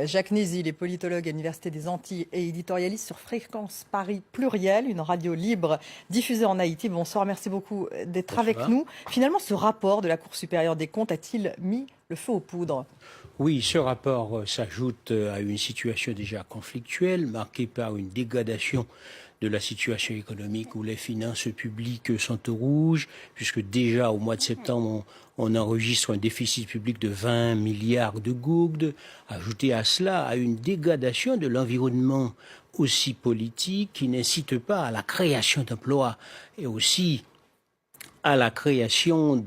Jacques Nézy, il est politologue à l'Université des Antilles et éditorialiste sur Fréquence Paris Pluriel, une radio libre diffusée en Haïti. Bonsoir, merci beaucoup d'être avec nous. Finalement, ce rapport de la Cour supérieure des comptes a-t-il mis le feu aux poudres? Oui, ce rapport s'ajoute à une situation déjà conflictuelle, marquée par une dégradation de la situation économique où les finances publiques sont au rouge, puisque déjà au mois de septembre, on enregistre un déficit public de 20 milliards de gourdes. Ajouté à cela, à une dégradation de l'environnement aussi politique qui n'incite pas à la création d'emplois et aussi à la création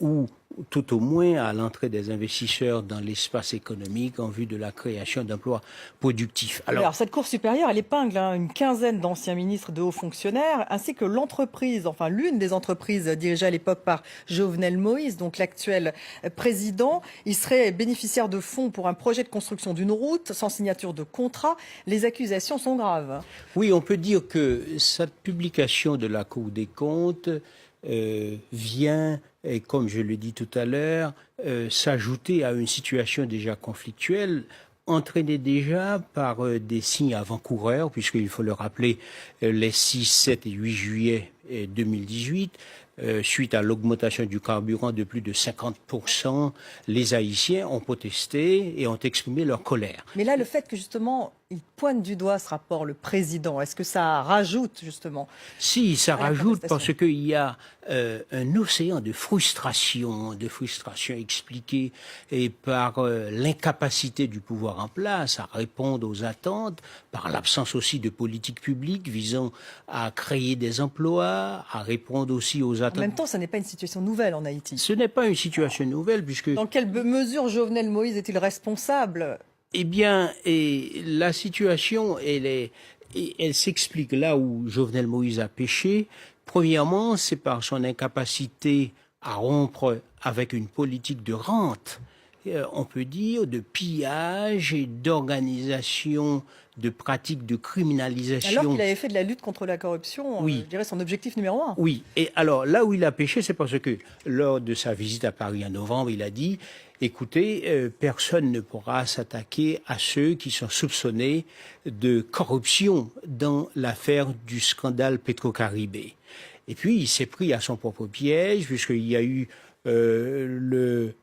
ou tout au moins à l'entrée des investisseurs dans l'espace économique en vue de la création d'emplois productifs. Alors, cette Cour supérieure, elle épingle une quinzaine d'anciens ministres, de hauts fonctionnaires, ainsi que l'entreprise, enfin l'une des entreprises dirigée à l'époque par Jovenel Moïse, donc l'actuel président. Il serait bénéficiaire de fonds pour un projet de construction d'une route sans signature de contrat. Les accusations sont graves. Oui, on peut dire que cette publication de la Cour des comptes vient, et comme je le dis tout à l'heure, s'ajouter à une situation déjà conflictuelle, entraînée déjà par des signes avant-coureurs, puisqu'il faut le rappeler, les 6, 7 et 8 juillet 2018, suite à l'augmentation du carburant de plus de 50%, les Haïtiens ont protesté et ont exprimé leur colère. Mais là, le fait que justement, il pointe du doigt ce rapport, le président, est-ce que ça rajoute justement? Si, ça rajoute parce qu'il y a un océan de frustration expliquée et par l'incapacité du pouvoir en place à répondre aux attentes, par l'absence aussi de politique publique visant à créer des emplois, à répondre aussi aux attentes. En même temps, ce n'est pas une situation nouvelle en Haïti. Ce n'est pas une situation nouvelle puisque... Dans quelle mesure Jovenel Moïse est-il responsable? Eh bien, la situation, elle s'explique là où Jovenel Moïse a péché. Premièrement, c'est par son incapacité à rompre avec une politique de rente, on peut dire, de pillage et d'organisation de pratiques de criminalisation. Alors qu'il avait fait de la lutte contre la corruption, oui. Je dirais son objectif numéro 1. Oui, et alors là où il a péché, c'est parce que lors de sa visite à Paris en novembre, il a dit « Écoutez, personne ne pourra s'attaquer à ceux qui sont soupçonnés de corruption dans l'affaire du scandale Petro-Caribé ». Et puis il s'est pris à son propre piège, puisqu'il y a eu le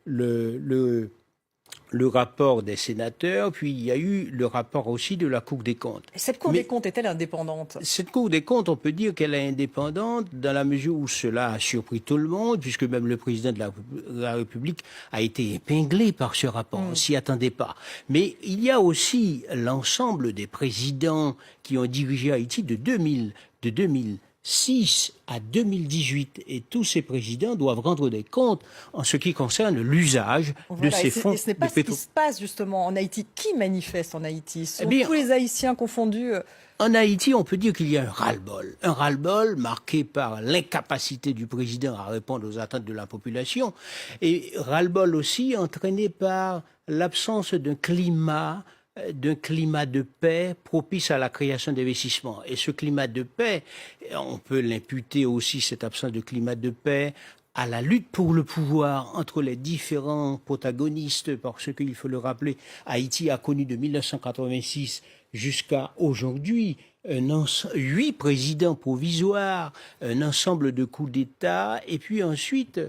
rapport des sénateurs, puis il y a eu le rapport aussi de la Cour des comptes. Et cette Cour des comptes est-elle indépendante? Cette Cour des comptes, on peut dire qu'elle est indépendante dans la mesure où cela a surpris tout le monde, puisque même le président de la République a été épinglé par ce rapport. On s'y attendait pas. Mais il y a aussi l'ensemble des présidents qui ont dirigé Haïti de 2006 à 2018, et tous ces présidents doivent rendre des comptes en ce qui concerne l'usage de ces fonds. Et ce n'est pas ce qui se passe justement en Haïti. Qui manifeste en Haïti? Sont tous les Haïtiens confondus? En Haïti, on peut dire qu'il y a un ras-le-bol marqué par l'incapacité du président à répondre aux attentes de la population, et ras-le-bol aussi entraîné par l'absence d'un climat de paix propice à la création d'investissements. Et ce climat de paix, on peut l'imputer aussi, cette absence de climat de paix, à la lutte pour le pouvoir entre les différents protagonistes, parce qu'il faut le rappeler, Haïti a connu de 1986 jusqu'à aujourd'hui 8 présidents provisoires, un ensemble de coups d'État, et puis ensuite...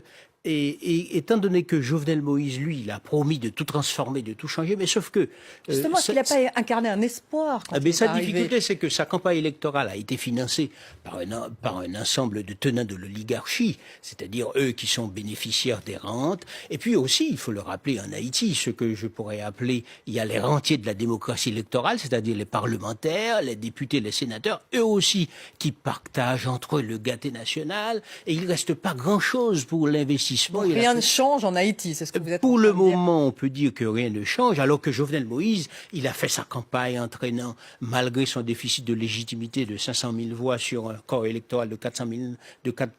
Et étant donné que Jovenel Moïse, lui, il a promis de tout transformer, de tout changer, mais sauf que... Justement, est-ce qu'il n'a pas incarné un espoir quand il est sa arrivé? difficulté, c'est que sa campagne électorale a été financée par un ensemble de tenants de l'oligarchie, c'est-à-dire eux qui sont bénéficiaires des rentes. Et puis aussi, il faut le rappeler, en Haïti, ce que je pourrais appeler, il y a les rentiers de la démocratie électorale, c'est-à-dire les parlementaires, les députés, les sénateurs, eux aussi, qui partagent entre eux le gâté national, et il ne reste pas grand-chose pour l'investissement. Rien ne change en Haïti, c'est ce que vous êtes Pour le moment, on peut dire que rien ne change, alors que Jovenel Moïse, il a fait sa campagne entraînant, malgré son déficit de légitimité de 500 000 voix sur un corps électoral de 4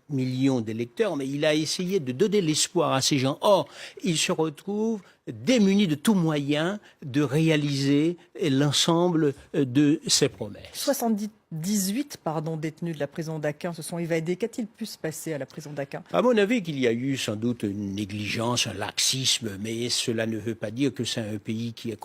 millions d'électeurs, mais il a essayé de donner l'espoir à ces gens. Or, il se retrouve démuni de tout moyen de réaliser l'ensemble de ses promesses. 18 détenus de la prison d'Aquin se sont évadés. Qu'a-t-il pu se passer à la prison d'Aquin? À mon avis, qu'il y a eu sans doute une négligence, un laxisme, mais cela ne veut pas dire que c'est un pays qui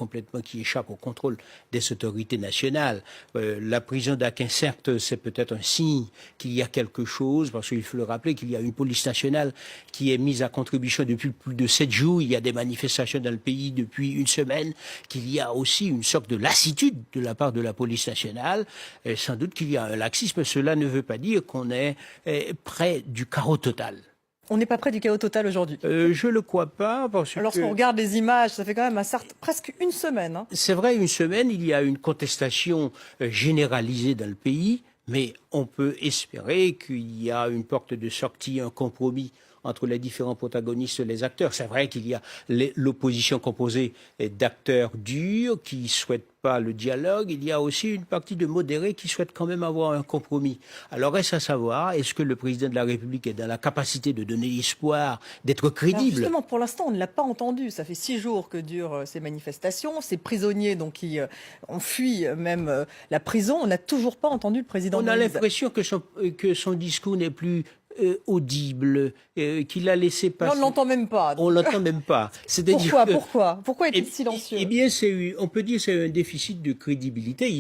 échappe au contrôle des autorités nationales. La prison d'Aquin, certes, c'est peut-être un signe qu'il y a quelque chose, parce qu'il faut le rappeler qu'il y a une police nationale qui est mise à contribution depuis plus de 7 jours. Il y a des manifestations dans le pays depuis une semaine, qu'il y a aussi une sorte de lassitude de la part de la police nationale. Sans doute qu'il y a un laxisme. Cela ne veut pas dire qu'on est près du chaos total. On n'est pas près du chaos total aujourd'hui. Je le crois pas parce Lorsqu'on regarde les images, ça fait quand même presque une semaine. Hein. C'est vrai, une semaine, il y a une contestation généralisée dans le pays, mais on peut espérer qu'il y a une porte de sortie, un compromis entre les différents protagonistes, les acteurs. C'est vrai qu'il y a l'opposition composée d'acteurs durs qui ne souhaitent pas le dialogue. Il y a aussi une partie de modérés qui souhaitent quand même avoir un compromis. Alors reste à savoir, est-ce que le président de la République est dans la capacité de donner espoir, d'être crédible? Alors justement, pour l'instant, on ne l'a pas entendu. Ça fait 6 jours que durent ces manifestations. Ces prisonniers donc, qui ont fui même la prison, on n'a toujours pas entendu le président On a Moïse. l'impression que son discours n'est plus audible, qu'il a laissé passer. Non, on ne l'entend même pas. On l'entend même pas. Pourquoi est-il silencieux? Eh bien, on peut dire que c'est un déficit de crédibilité.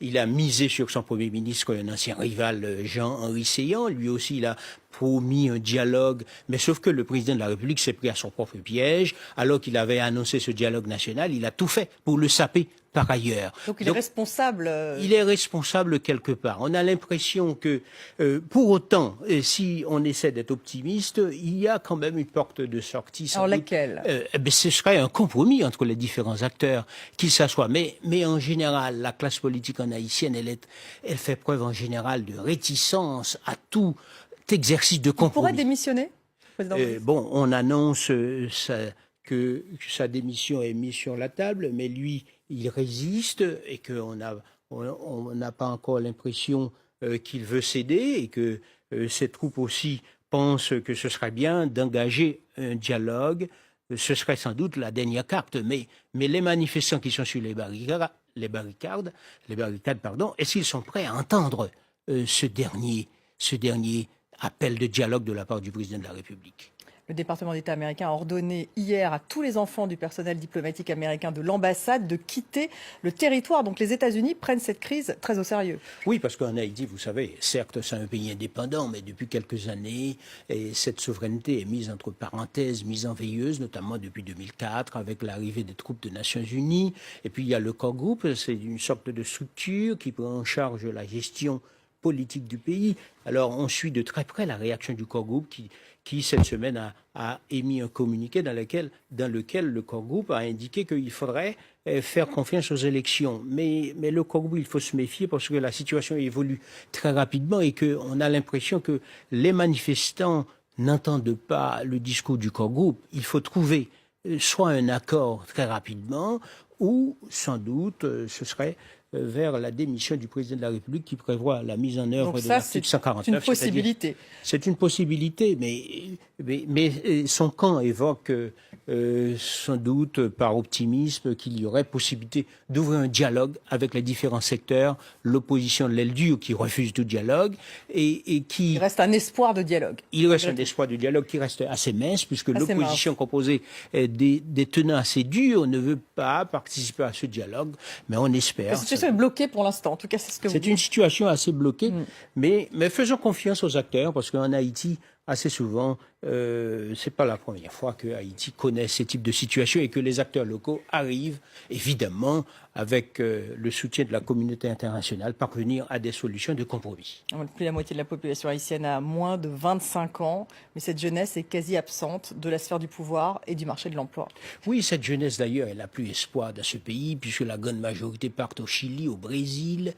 Il a misé sur son Premier ministre, un ancien rival, Jean-Henri Séan. Lui aussi, il a promis un dialogue, mais sauf que le président de la République s'est pris à son propre piège, alors qu'il avait annoncé ce dialogue national. Il a tout fait pour le saper par ailleurs. Donc il est responsable. Il est responsable quelque part. On a l'impression que, pour autant, si on essaie d'être optimiste, il y a quand même une porte de sortie. Alors laquelle? Ce serait un compromis entre les différents acteurs, qu'ils s'assoient. Mais en général, la classe politique en haïtienne, elle fait preuve en général de réticence à tout exercice de compromis. Il pourrait démissionner, président Moïse? Bon, on annonce que sa démission est mise sur la table, mais lui, il résiste et qu'on n'a pas encore l'impression qu'il veut céder et que ses troupes aussi pensent que ce serait bien d'engager un dialogue. Ce serait sans doute la dernière carte, mais les manifestants qui sont sur les barricades, est-ce qu'ils sont prêts à entendre ce dernier appel de dialogue de la part du président de la République? Le département d'État américain a ordonné hier à tous les enfants du personnel diplomatique américain de l'ambassade de quitter le territoire. Donc les États-Unis prennent cette crise très au sérieux. Oui, parce qu'en Haïti, vous savez, certes, c'est un pays indépendant, mais depuis quelques années, cette souveraineté est mise entre parenthèses, mise en veilleuse, notamment depuis 2004, avec l'arrivée des troupes des Nations Unies. Et puis il y a le Corps Group, c'est une sorte de structure qui prend en charge la gestion politique du pays. Alors on suit de très près la réaction du Corps Group qui cette semaine a émis un communiqué dans lequel le Corps Group a indiqué qu'il faudrait faire confiance aux élections. Mais le Corps Group, il faut se méfier parce que la situation évolue très rapidement et qu'on a l'impression que les manifestants n'entendent pas le discours du Corps Group. Il faut trouver soit un accord très rapidement ou sans doute ce serait vers la démission du président de la République qui prévoit la mise en œuvre de l'article 149. C'est une possibilité. C'est une possibilité, mais son camp évoque sans doute par optimisme qu'il y aurait possibilité d'ouvrir un dialogue avec les différents secteurs, l'opposition de l'aile dure qui refuse tout dialogue et qui... Il reste un espoir de dialogue. Il reste un espoir de dialogue qui reste assez mince puisque l'opposition composée des tenants assez durs ne veut pas participer à ce dialogue, mais on espère. La situation est bloquée pour l'instant, en tout cas c'est ce que vous dites. C'est une situation assez bloquée, mais faisons confiance aux acteurs parce qu'en Haïti, assez souvent, c'est pas la première fois que Haïti connaît ce type de situation et que les acteurs locaux arrivent, évidemment, avec le soutien de la communauté internationale, parvenir à des solutions de compromis. Plus de la moitié de la population haïtienne a moins de 25 ans, mais cette jeunesse est quasi absente de la sphère du pouvoir et du marché de l'emploi. Oui, cette jeunesse d'ailleurs, elle n'a plus espoir dans ce pays, puisque la grande majorité part au Chili, au Brésil.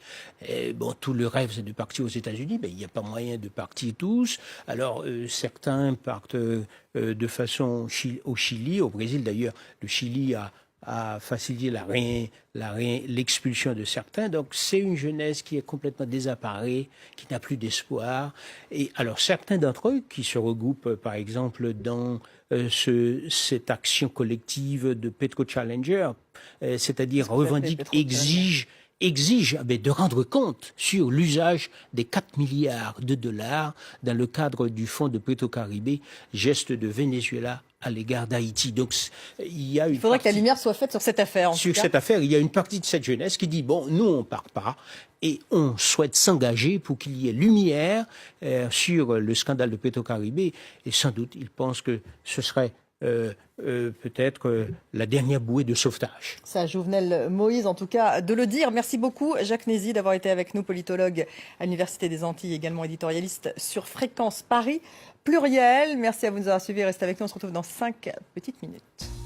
Bon, tout le rêve, c'est de partir aux États-Unis, mais il n'y a pas moyen de partir tous. Alors, certains partent de façon au Chili, au Brésil d'ailleurs. Le Chili a facilité l'expulsion de certains. Donc c'est une jeunesse qui est complètement désemparée, qui n'a plus d'espoir. Et alors certains d'entre eux qui se regroupent par exemple dans cette action collective de Petro Challenger, c'est-à-dire revendiquent, exige de rendre compte sur l'usage des 4 milliards de dollars dans le cadre du fonds de Petro-Caribé, geste de Venezuela à l'égard d'Haïti. Donc, il faudrait que la lumière soit faite sur cette affaire. Sur cette affaire, il y a une partie de cette jeunesse qui dit, bon, nous, on ne part pas et on souhaite s'engager pour qu'il y ait lumière sur le scandale de Petro-Caribé. Et sans doute, ils pensent que ce serait peut-être la dernière bouée de sauvetage. C'est à Jovenel Moïse, en tout cas, de le dire. Merci beaucoup, Jacques Nézy, d'avoir été avec nous, politologue à l'Université des Antilles, également éditorialiste sur Fréquence Paris Pluriel. Merci à vous de nous avoir suivis. Restez avec nous, on se retrouve dans 5 petites minutes.